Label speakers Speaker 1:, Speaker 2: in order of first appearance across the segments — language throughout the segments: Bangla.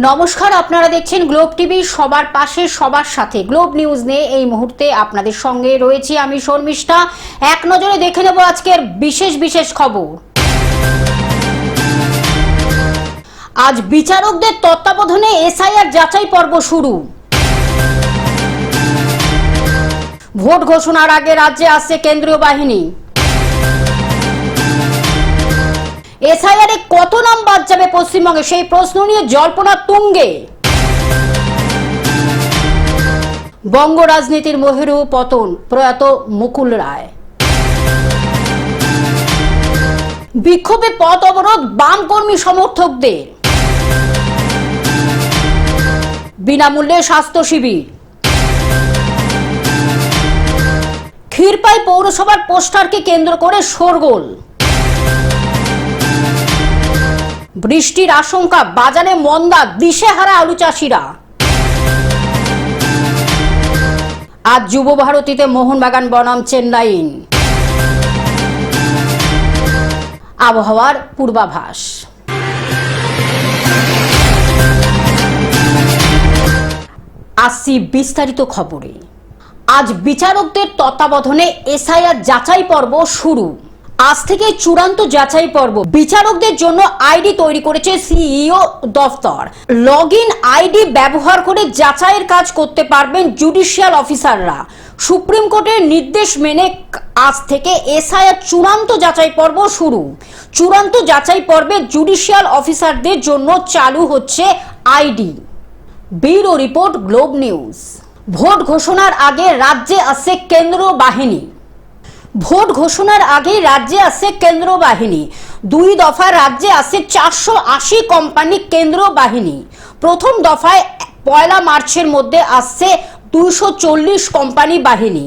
Speaker 1: নমস্কার, আপনারা দেখছেন গ্লোব টিভি। সবার পাশে সবার সাথে গ্লোব নিউজ নিয়ে এই মুহূর্তে আপনাদের সঙ্গে রয়েছি আমি শর্মিষ্ঠা। এক নজরে দেখে নেব আজকের বিশেষ খবর। আজ বিচারকদের তত্ত্বাবধানে এসআইআর যাচাই পর্ব শুরু। ভোট ঘোষণার আগে রাজ্যে আসছে কেন্দ্রীয় বাহিনী। এসআইআর এ কত নাম বাদ যাবে পশ্চিমবঙ্গে, সেই প্রশ্ন নিয়ে জল্পনা তুঙ্গে। বঙ্গ রাজনীতির মহেরু পতন, প্রয়াত মুকুল রায়। বিক্ষোভে পথ অবরোধ বাম কর্মী সমর্থকদের। বিনামূল্যে স্বাস্থ্য শিবির। ক্ষীরপাই পৌরসভার পোস্টারকে কেন্দ্র করে শোরগোল। বৃষ্টির আশঙ্কা, বাজারে মন্দা, দিশেহারা আলু চাষিরা। আজ যুব ভারতীতে মোহনবাগান বনাম চেন্নাইন। আবহাওয়ার পূর্বাভাস। আসছি বিস্তারিত খবরে। আজ বিচারকদের তত্ত্বাবধানে এসআইআর যাচাই পর্ব শুরু। আজ থেকে চূড়ান্ত যাচাই পর্ব। বিচারকদের জন্য আইডি তৈরি করেছে সিইও দফতর। লগইন আইডি ব্যবহার করে যাচাইয়ের কাজ করতে পারবেন জুডিশিয়াল অফিসাররা। সুপ্রিম কোর্টের নির্দেশ মেনে আজ থেকে এসআইআর চূড়ান্ত যাচাই পর্ব শুরু। চূড়ান্ত যাচাই পর্বে জুডিশিয়াল অফিসারদের জন্য চালু হচ্ছে ID. Bureau report, Globe news. Vote ঘোষণার আগে রাজ্যে আসছে কেন্দ্রীয় বাহিনী। ভোট ঘোষণার আগে রাজ্যে আসছে কেন্দ্রীয় বাহিনী। 2 দফায় রাজ্যে আসছে 480 কোম্পানি কেন্দ্রীয় বাহিনী। প্রথম দফায় 1 মার্চের মধ্যে আসছে 240 কোম্পানি বাহিনী।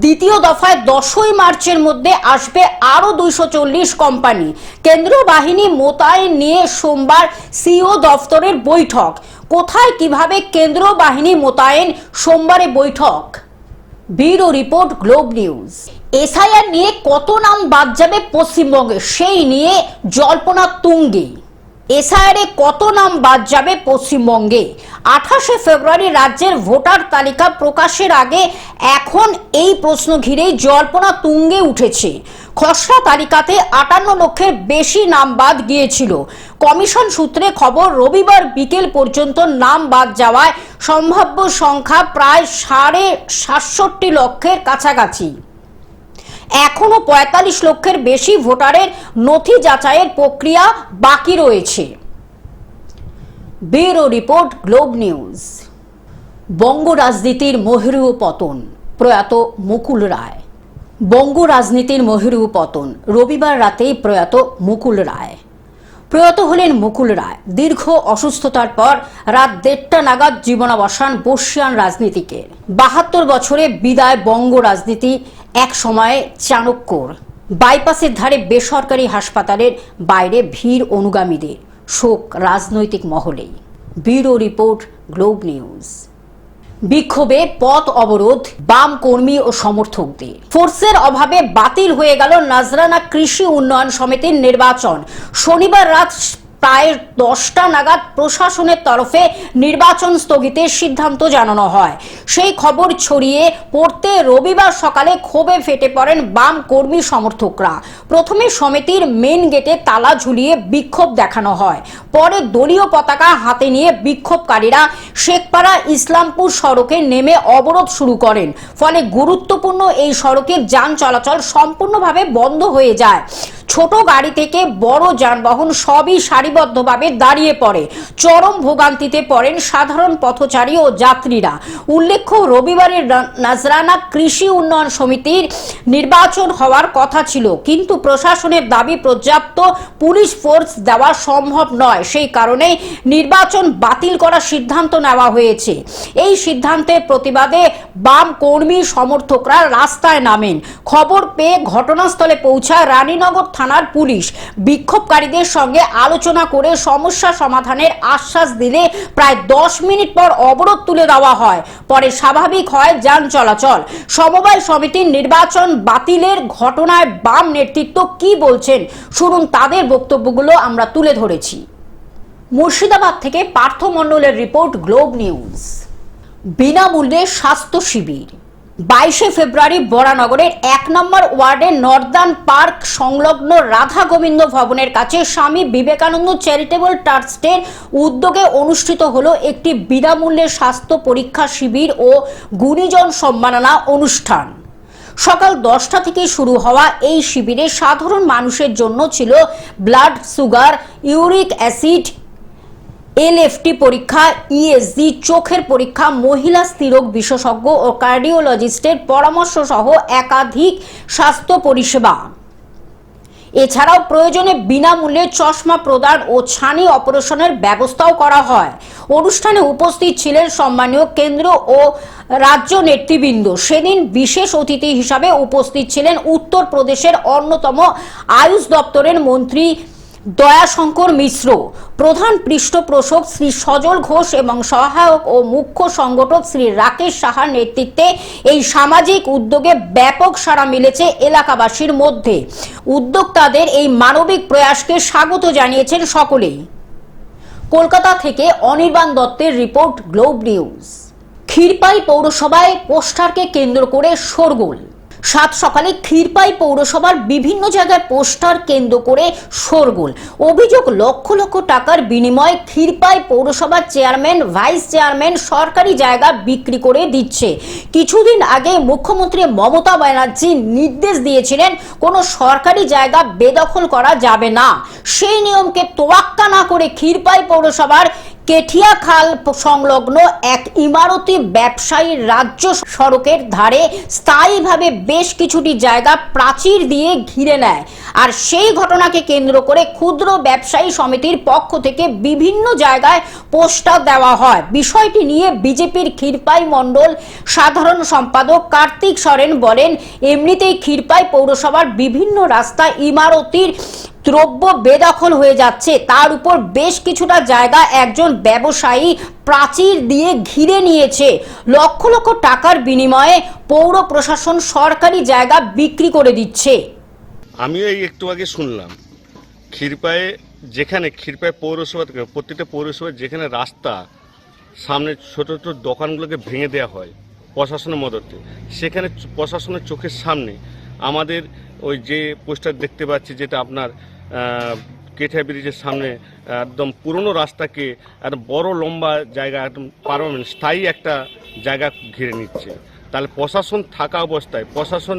Speaker 1: দ্বিতীয় দফায় 10 মার্চের মধ্যে আসবে আরো 240 কোম্পানি। কেন্দ্রীয় বাহিনী মোতায়েন নিয়ে সোমবার সিইও দফতরের বৈঠক। কোথায় কিভাবে কেন্দ্রীয় বাহিনী মোতায়েন, সোমবারে বৈঠক। Bureau report, Globe news. SIR নিয়ে কত নাম বাদ যাবে পশ্চিমবঙ্গে, সেই নিয়ে জল্পনা তুঙ্গে। এসআইআর এ কত নাম বাদ যাবে পশ্চিমবঙ্গে। 28 ফেব্রুয়ারি রাজ্যের ভোটার তালিকা প্রকাশের আগে এখন এই প্রশ্ন ঘিরেই জল্পনা তুঙ্গে উঠেছে। খসড়া তালিকাতে 58 লক্ষের বেশি নাম বাদ গিয়েছিল। কমিশন সূত্রে খবর, রবিবার বিকেল পর্যন্ত নাম বাদ যাওয়ায় সম্ভাব্য সংখ্যা প্রায় 67 লক্ষের কাছাকাছি। এখনো 45 লক্ষের বেশি ভোটারের নথি যাচাইয়ের প্রক্রিয়া বাকি রয়েছে। Bureau report, Globe News. বঙ্গ রাজনীতির মহেরু পতন, প্রয়াত মুকুল রায়। বঙ্গ রাজনীতির মহেরু পতন, রবিবার রাতেই প্রয়াত মুকুল রায়। প্রয়াত হলেন মুকুল রায়। দীর্ঘ অসুস্থতার পর রাত 1:30 নাগাদ জীবনাবসান বর্ষিয়ান রাজনীতিকের। 72 বছরে বিদায় বঙ্গ রাজনীতি। এক সময়ে চাণক্যর। বাইপাসের ধারে বেসরকারি হাসপাতালের বাইরে ভিড় অনুগামীদের। শোক রাজনৈতিক মহলেই। Bureau report, Globe News. বিক্ষোভে পথ অবরোধ বাম কর্মী ও সমর্থকদের। ফোর্সের অভাবে বাতিল হয়ে গেল নাজরানা কৃষি উন্নয়ন সমিতির নির্বাচন। শনিবার রাত প্রায় 10টা নাগাদ প্রশাসনের তরফে নির্বাচন স্থগিতের সিদ্ধান্ত জানানো হয়। সেই খবর ছড়িয়ে পড়তে রবিবার সকালে ক্ষোভে ফেটে পড়েন বাম কর্মী সমর্থকরা। প্রথমে সমিতির মেন গেটে তালা ঝুলিয়ে বিক্ষোভ দেখানো হয়। পরে দলীয় পতাকা হাতে নিয়ে বিক্ষোভকারীরা শেখপাড়া ইসলামপুর সড়কে নেমে অবরোধ শুরু করেন। ফলে গুরুত্বপূর্ণ এই সড়কের যান চলাচল সম্পূর্ণভাবে বন্ধ হয়ে যায়। ছোট গাড়ি থেকে বড় যানবাহন সবই সারিবদ্ধভাবে দাঁড়িয়ে পড়ে। চরম ভোগান্তিতে পড়েন সাধারণ পথচারী ও যাত্রীরা। উল্লেখ্য, রবিবারের নাজরানা কৃষি উন্নয়ন সমিতির নির্বাচন হওয়ার কথা ছিল, কিন্তু প্রশাসনের দাবি পর্যাপ্ত পুলিশ ফোর্স দেওয়া সম্ভব নয়। সেই কারণে নির্বাচন বাতিল করার সিদ্ধান্ত নেওয়া হয়েছে। এই সিদ্ধান্তের প্রতিবাদে বাম কর্মী সমর্থকরা রাস্তায় নামেন। খবর পেয়ে ঘটনাস্থলে পৌঁছায় রানীনগর থানার পুলিশ। বিক্ষোভকারীদের সঙ্গে আলোচনা করে সমস্যা সমাধানের আশ্বাস দিলে প্রায় 10 মিনিট পর অবরোধ তুলে দেওয়া হয়। পরে স্বাভাবিক হয় যান চলাচল। সমবায় সমিতির নির্বাচন বাতিলের ঘটনায় বাম নেতৃত্ব কি বলছেন শুনুন, তাদের বক্তব্যগুলো আমরা তুলে ধরেছি। মুর্শিদাবাদ থেকে পার্থ মণ্ডলের রিপোর্ট, গ্লোব নিউজ। বিনামূল্যে স্বাস্থ্য শিবির। 22 ফেব্রুয়ারি বরানগরের 1 নম্বর ওয়ার্ডের নর্দার্ন পার্ক সংলগ্ন রাধা গোবিন্দ ভবনের কাছে স্বামী বিবেকানন্দ চ্যারিটেবল ট্রাস্টের উদ্যোগে অনুষ্ঠিত হলো একটি বিনামূল্যে স্বাস্থ্য পরীক্ষা শিবির ও গুণীজন সম্মাননা অনুষ্ঠান। সকাল 10টা থেকে শুরু হওয়া এই শিবিরে সাধারণ মানুষের জন্য ছিল blood sugar, uric acid, LFT পরীক্ষা, ইএসজি, চোখের পরীক্ষা, মহিলা স্ত্রীরোগ বিশেষজ্ঞ ও কার্ডিওলজিস্টের পরামর্শ সহ একাধিক স্বাস্থ্য পরিষেবা। এছাড়াও প্রয়োজনে বিনামূল্যে চশমা প্রদান ও ছানি অপারেশনের ব্যবস্থাও করা হয়। অনুষ্ঠানে উপস্থিত ছিলেন সম্মানীয় কেন্দ্র ও রাজ্য নেতৃবৃন্দ। সেদিন বিশেষ অতিথি হিসাবে উপস্থিত ছিলেন উত্তরপ্রদেশের অন্যতম আয়ুষ দপ্তরের মন্ত্রী দয়াশঙ্কর মিশ্র, প্রধান পৃষ্ঠপোষক শ্রী সজল ঘোষ এবং সহায়ক ও মুখ্য সংগঠক শ্রী রাকেশ সাহার নেতৃত্বে এই সামাজিক উদ্যোগে ব্যাপক সাড়া মিলেছে এলাকাবাসীর মধ্যে। উদ্যোক্তাদের এই মানবিক প্রয়াসকে স্বাগত জানিয়েছেন সকলেই। কলকাতা থেকে অনির্বাণ দত্তের রিপোর্ট, গ্লোব নিউজ। ক্ষীরপাই পৌরসভায় পোস্টারকে কেন্দ্র করে শোরগোল। সাত সকালে ক্ষীরপাই পৌরসভার বিভিন্ন জায়গায় পোস্টার কেন্দ্র করে শোরগোল। অভিযোগ, লক্ষ লক্ষ টাকার বিনিময়ে ক্ষীরপাই পৌরসভার চেয়ারম্যান, ভাইস চেয়ারম্যান সরকারি জায়গা বিক্রি করে দিচ্ছে। কিছুদিন আগে মুখ্যমন্ত্রী মমতা ব্যানার্জি নির্দেশ দিয়েছিলেন কোনো সরকারি জায়গা বেদখল করা যাবে না। সেই নিয়মকে তোয়াক্কা না করে ক্ষীরপাই পৌরসভার কেঠিয়াখাল সংলগ্ন এক ইমারতি ব্যবসায়ী রাজ্য সড়কের ধারে স্থায়ীভাবে বেশ কিছুটি জায়গা প্রাচীর দিয়ে ঘিরে নেয়। আর সেই ঘটনাকে কেন্দ্র করে ক্ষুদ্র ব্যবসায়ী সমিতির পক্ষ থেকে বিভিন্ন জায়গায় পোস্টার দেওয়া হয়। বিষয়টি নিয়ে বিজেপির ক্ষীরপাই মণ্ডল সাধারণ সম্পাদক কার্তিক সরেন বলেন, এমনিতেই ক্ষীরপাই পৌরসভার বিভিন্ন রাস্তা ইমারতির দ্রব্য বেদখল হয়ে যাচ্ছে, তার উপর বেশ কিছুটা জায়গা একজন ব্যবসায়ী প্রাচীর দিয়ে ঘিরে নিয়েছে। লক্ষ লক্ষ টাকার বিনিময়ে পৌর প্রশাসন সরকারি জায়গা বিক্রি করে দিচ্ছে।
Speaker 2: আমিও এই একটু আগে শুনলাম ক্ষীরপায়ে, যেখানে ক্ষীরপাই পৌরসভা থেকে প্রত্যেকটা পৌরসভায় যেখানে রাস্তা সামনে ছোট ছোট দোকানগুলোকে ভেঙে দেওয়া হয় প্রশাসনের মদতে, সেখানে প্রশাসনের চোখের সামনে আমাদের ওই যে পোস্টার দেখতে পাচ্ছি, যেটা আপনার কেঠিয়া ব্রিজের সামনে একদম পুরনো রাস্তাকে একটা বড় লম্বা জায়গা, একদম পার্মানেন্ট স্থায়ী একটা জায়গা ঘিরে নিচ্ছে। তাহলে প্রশাসন থাকা অবস্থায়, প্রশাসন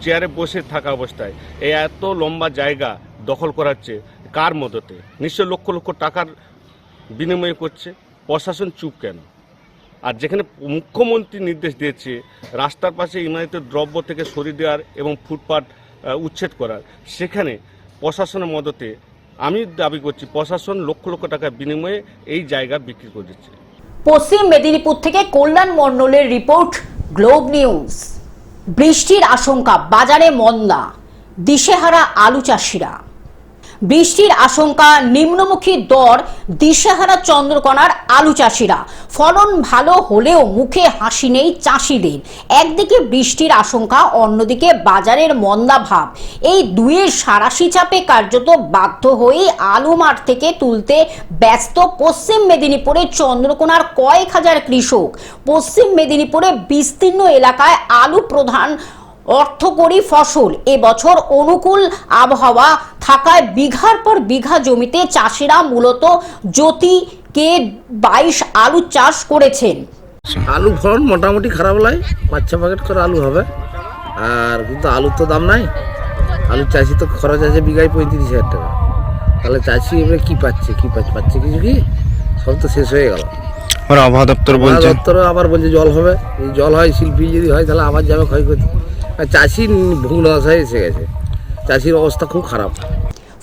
Speaker 2: চেয়ারে বসে থাকা অবস্থায় এই এত লম্বা জায়গা দখল করাচ্ছে কার মদতে? নিশ্চয় লক্ষ লক্ষ টাকার বিনিময় করছে। প্রশাসন চুপ কেন? আর যেখানে মুখ্যমন্ত্রী নির্দেশ দিয়েছে রাস্তার পাশে ইমারতের দ্রব্য থেকে সরিয়ে দেওয়ার এবং ফুটপাত উচ্ছেদ করার, সেখানে প্রশাসনের মদতে আমি দাবি করছি প্রশাসন লক্ষ লক্ষ টাকার বিনিময়ে এই জায়গা বিক্রি করে দিচ্ছে।
Speaker 1: পশ্চিম মেদিনীপুর থেকে কল্যাণ মণ্ডলের রিপোর্ট, গ্লোব নিউজ। বৃষ্টির আশঙ্কা, বাজারে মন্দা, দিশেহারা আলু চাষিরা। বৃষ্টির আশঙ্কা, নিম্নমুখী দর, দিশেহারা চন্দ্রকোনার আলু চাষিরা। ফলন ভালো হলেও মুখে হাসি নেই চাষিদের। একদিকে বৃষ্টির আশঙ্কা, অন্যদিকে বাজারের মন্দা ভাব। এই দুয়ের সারাশি চাপে কার্যত বাধ্য হয়েই আলু মাঠ থেকে তুলতে ব্যস্ত পশ্চিম মেদিনীপুরের চন্দ্রকোনার কয়েক হাজার কৃষক। পশ্চিম মেদিনীপুরে বিস্তীর্ণ এলাকায় আলু প্রধান অর্থকরী ফসল। এবছর অনুকূল আবহাওয়া থাকায় বিঘার পর বিঘা জমিতে চাষিরা মূলত জ্যোতি K22 আলু চাষ করেছেন।
Speaker 3: আলু ফলন মোটামুটি খারাপ নয়, 5-6 প্যাকেট করে আলু হবে। আর কিন্তু আলুর তো দাম নাই। আলু চাষি তো খরচ আছে বিঘায় 35,000 টাকা। তাহলে চাষি এবারে কি পাচ্ছে পাচ্ছে কিছু কি? সব তো শেষ হয়ে গেল।
Speaker 4: আবহাওয়া দপ্তর বলছে,
Speaker 3: আবার বলছে জল হবে। এই জল হয়, শিল্পী যদি হয় তাহলে আবার যাবে ক্ষয়ক্ষতি। চাষির ভূমিদশায় এসে গেছে, চাষির অবস্থা খুব খারাপ।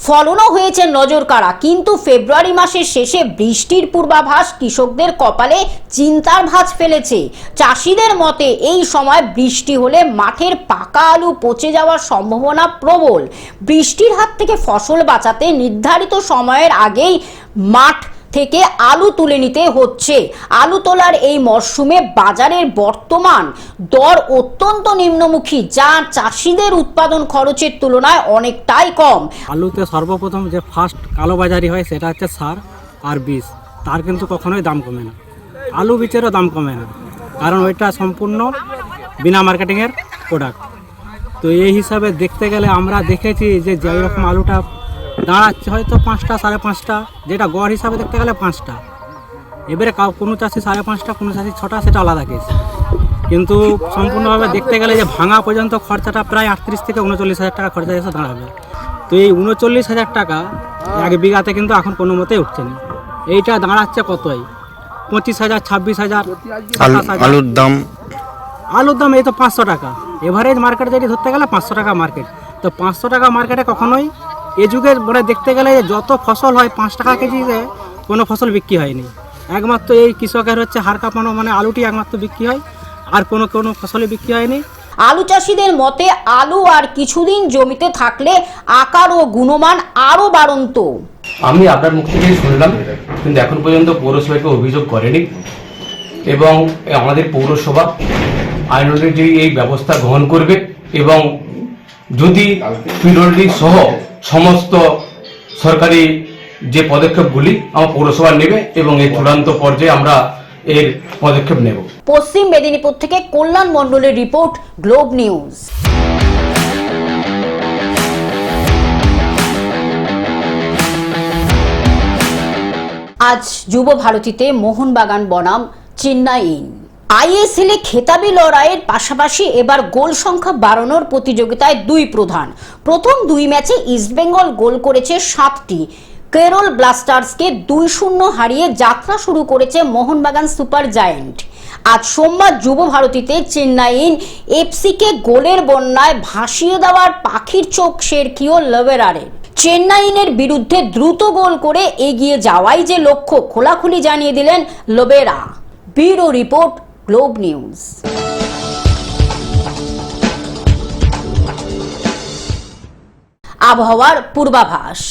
Speaker 1: ফলনও হয়েছে নজর কাড়া, কিন্তু ফেব্রুয়ারি মাসের শেষে বৃষ্টির পূর্বাভাস কৃষকদের কপালে চিন্তার ভাঁজ ফেলেছে। চাষিদের মতে এই সময় বৃষ্টি হলে মাঠের পাকা আলু পচে যাওয়ার সম্ভাবনা প্রবল। বৃষ্টির হাত থেকে ফসল বাঁচাতে নির্ধারিত সময়ের আগেই মাঠ থেকে আলু তুলে নিতে হচ্ছে। আলু তোলার এই মরশুমে বাজারের বর্তমান দর অত্যন্ত নিম্নমুখী, যা চাষিদের উৎপাদন খরচের তুলনায় অনেকটাই কম।
Speaker 5: আলুতে সর্বপ্রথম যে ফার্স্ট কালোবাজারি হয় সেটা হচ্ছে সার, আর বীজ, তার কিন্তু কখনোই দাম কমে না। আলু বীজেরও দাম কমে না, কারণ ওইটা সম্পূর্ণ বিনা মার্কেটিংয়ের প্রোডাক্ট। তো এই হিসাবে দেখতে গেলে আমরা দেখেছি যে যেই রকম আলুটা দাঁড়াচ্ছে হয়তো 5টা 5.5টা, যেটা গড় হিসাবে দেখতে গেলে 5টা। এবারে কোনো চাষি 5.5টা, কোনো চাষি 6টা, সেটা আলাদা কেস। কিন্তু সম্পূর্ণভাবে দেখতে গেলে যে ভাঙা পর্যন্ত খরচাটা প্রায় 38 থেকে 39,000 টাকা খরচা এসে দাঁড়াবে। তো এই 39,000 টাকা এক বিঘাতে কিন্তু এখন কোনো মতেই উঠছে না। এইটা দাঁড়াচ্ছে কতই 25,000, 26,000, 27,000। আলুর দাম এই তো 500 টাকা এভারেজ মার্কেট, যেটি ধরতে গেলে 500 টাকা মার্কেট। তো 500 টাকা মার্কেটে কখনোই এ যুগের মানে দেখতে গেলে যত ফসল হয় 5 টাকা কেজিতে কোনো ফসল বিক্রি হয়নি। একমাত্র এই কৃষকের হচ্ছে হাড় কাঁপানো মানে আলুটি একমাত্র বিক্রি হয়, আর কোনো ফসলই বিক্রি হয়নি।
Speaker 1: আলু চাষিদের মতে আলু আর কিছুদিন জমিতে থাকলে আকার ও গুণমান আরও বাড়ন্ত।
Speaker 6: আমি আপনার মুখ থেকেই শুনলাম, কিন্তু এখন পর্যন্ত পৌরসভাকে অভিযোগ করেনি এবং আমাদের পৌরসভা আইন অনুযায়ী এই ব্যবস্থা গ্রহণ করবে এবং যদি পিডব্লিউডি সহ সমস্ত সরকারি যে পদক্ষেপগুলি আমার পৌরসভা নেবে এবং এই চূড়ান্ত পর্যায়ে আমরা এর পদক্ষেপ নেব।
Speaker 1: পশ্চিম মেদিনীপুর থেকে কল্যাণ মণ্ডলের রিপোর্ট, গ্লোব নিউজ। আজ যুব ভারতীতে মোহনবাগান বনাম চেন্নাইন আইএসএল এ খেতাবি লড়াইয়ের পাশাপাশি এবার গোল সংখ্যা বাড়ানোর প্রতিযোগিতায় দুই প্রথম দুই ম্যাচে ইস্টবেঙ্গল গোল করেছে 7টি। কেরল ব্লাস্টার্সকে 2-0 হারিয়ে যাত্রা শুরু করেছে মোহনবাগান সুপার জায়েন্ট। আজ সোমবার যুব ভারতীতে চেন্নাইন এফসিকে গোলের বন্যায় ভাসিয়ে দেওয়ার পাখির চোখ সেরকিও লবেরারের। চেন্নাইনের বিরুদ্ধে দ্রুত গোল করে এগিয়ে যাওয়াই যে লক্ষ্য খোলাখুলি জানিয়ে দিলেন Lobera. Bureau report, Globe news. আবহাওয়ার পূর্বাভাস।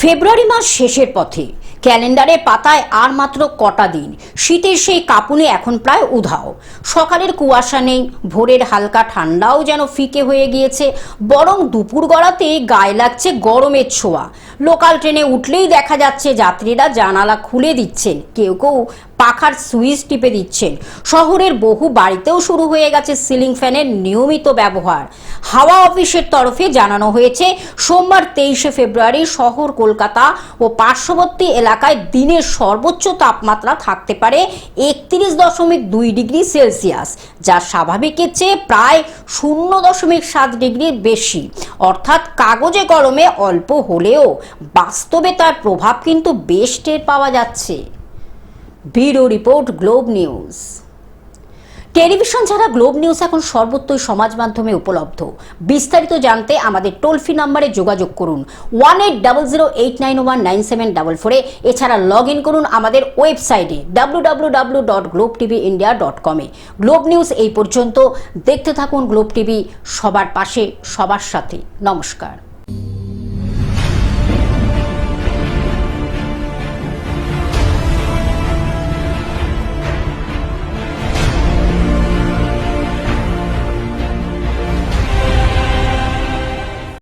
Speaker 1: ফেব্রুয়ারি মাস শেষের পথে, ক্যালেন্ডারে পাতায় আর মাত্র কটা দিন। শীতের সেই কাঁপুনি এখন প্রায় উধাও। সকালের কুয়াশা নেই, ভোরের হালকা ঠান্ডাও যেন ফিকে হয়ে গিয়েছে, বরং দুপুর গড়াতে গায়ে লাগছে গরমের ছোঁয়া। লোকাল ট্রেনে উঠলেই দেখা যাচ্ছে যাত্রীরা জানালা খুলে দিচ্ছেন, কেউ কেউ পাখার সুইচ টিপে দিচ্ছেন। শহরের বহু বাড়িতেও শুরু হয়ে গেছে সিলিং ফ্যানের নিয়মিত ব্যবহার। হাওয়া অফিসের তরফে জানানো হয়েছে সোমবার 23শে ফেব্রুয়ারি শহর কলকাতা ও পার্শ্ববর্তী এলাকায় দিনের সর্বোচ্চ তাপমাত্রা থাকতে পারে 31.2 ডিগ্রি সেলসিয়াস, যা স্বাভাবিকের চেয়ে প্রায় 0.7 ডিগ্রি বেশি। অর্থাৎ কাগজে কলমে অল্প হলেও বাস্তবে তার প্রভাব কিন্তু বেশ টের পাওয়া যাচ্ছে। Bureau report, Globe news. Television ছাড়া গ্লোব নিউজ এখন সর্বত্রই সমাজ মাধ্যমে উপলব্ধ। বিস্তারিত জানতে আমাদের টোল ফ্রি নম্বরে যোগাযোগ করুন 180089019744। এছাড়া লগ ইন করুন আমাদের ওয়েবসাইটে www.globtvindia.com। গ্লোব নিউজ এই পর্যন্ত। দেখতে থাকুন গ্লোব টিভি, সবার পাশে সবার সাথে। নমস্কার।